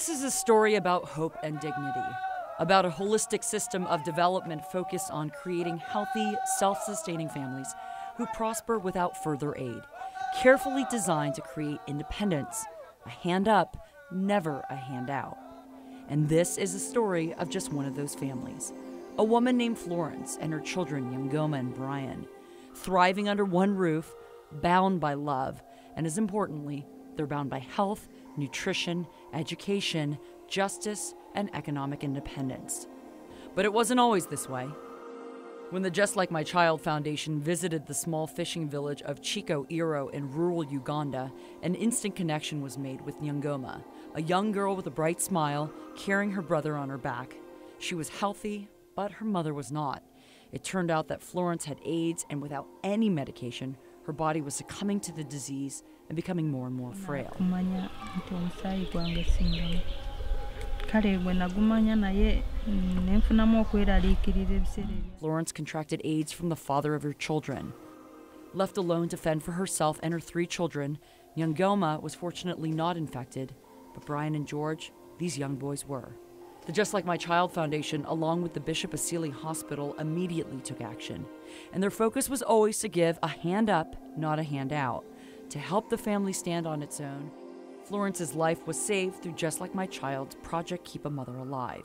This is a story about hope and dignity, about a holistic system of development focused on creating healthy, self-sustaining families who prosper without further aid, carefully designed to create independence, a hand up, never a hand out. And this is a story of just one of those families, a woman named Florence and her children, Nyangoma and Brian, thriving under one roof, bound by love, and as importantly, they're bound by health, nutrition, education, justice, and economic independence. But it wasn't always this way. When the Just Like My Child Foundation visited the small fishing village of Chico Iro in rural Uganda, an instant connection was made with Nyangoma, a young girl with a bright smile, carrying her brother on her back. She was healthy, but her mother was not. It turned out that Florence had AIDS, and without any medication, her body was succumbing to the disease and becoming more and more frail. Florence contracted AIDS from the father of her children. Left alone to fend for herself and her 3 children, Nyangoma was fortunately not infected, but Brian and George, these young boys were. The Just Like My Child Foundation, along with the Bishop Asili Hospital, immediately took action. And their focus was always to give a hand up, not a hand out, to help the family stand on its own. Florence's life was saved through Just Like My Child's Project Keep a Mother Alive.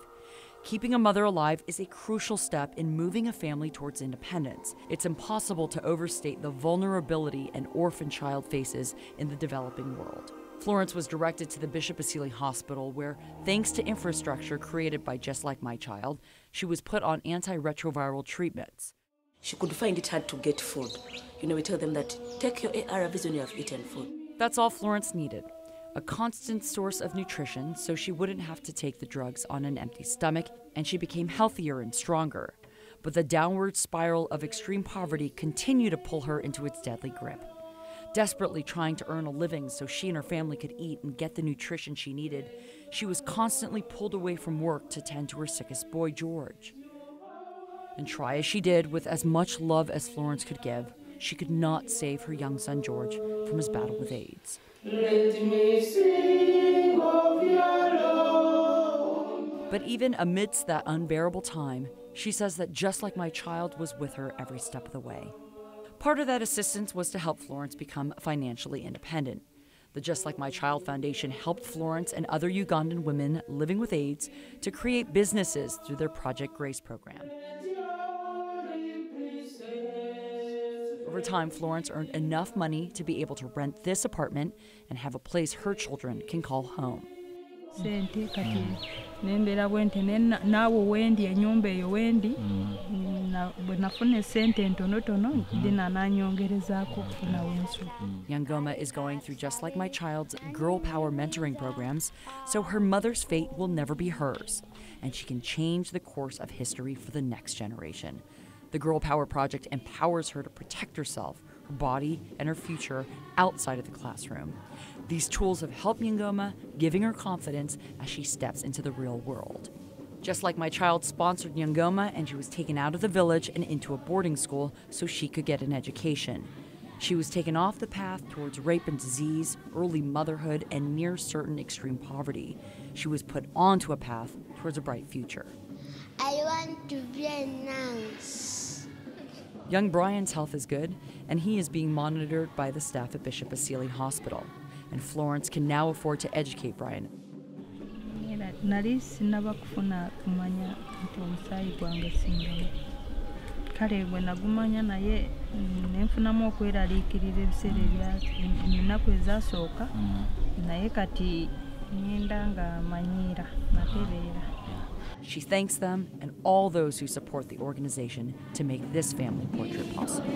Keeping a mother alive is a crucial step in moving a family towards independence. It's impossible to overstate the vulnerability an orphan child faces in the developing world. Florence was directed to the Bishop Asili Hospital where, thanks to infrastructure created by Just Like My Child, she was put on antiretroviral treatments. She could find it hard to get food. We tell them that, take your ARVs when you have eaten food. That's all Florence needed. A constant source of nutrition so she wouldn't have to take the drugs on an empty stomach, and she became healthier and stronger. But the downward spiral of extreme poverty continued to pull her into its deadly grip. Desperately trying to earn a living so she and her family could eat and get the nutrition she needed, she was constantly pulled away from work to tend to her sickest boy, George. And try as she did with as much love as Florence could give, she could not save her young son, George, from his battle with AIDS. Let me sing of your love. But even amidst that unbearable time, she says that Just Like My Child was with her every step of the way. Part of that assistance was to help Florence become financially independent. The Just Like My Child Foundation helped Florence and other Ugandan women living with AIDS to create businesses through their Project Grace program. Over time, Florence earned enough money to be able to rent this apartment and have a place her children can call home. Nyangoma is going through Just Like My Child's Girl Power mentoring programs, so her mother's fate will never be hers, and she can change the course of history for the next generation. The Girl Power Project empowers her to protect herself, her body, and her future outside of the classroom. These tools have helped Nyangoma, giving her confidence as she steps into the real world. Just Like My Child sponsored Nyangoma, and she was taken out of the village and into a boarding school so she could get an education. She was taken off the path towards rape and disease, early motherhood, and near certain extreme poverty. She was put onto a path towards a bright future. I want to be a nurse. Young Brian's health is good, and he is being monitored by the staff at Bishop Asili Hospital. And Florence can now afford to educate Brian. She thanks them and all those who support the organization to make this family portrait possible.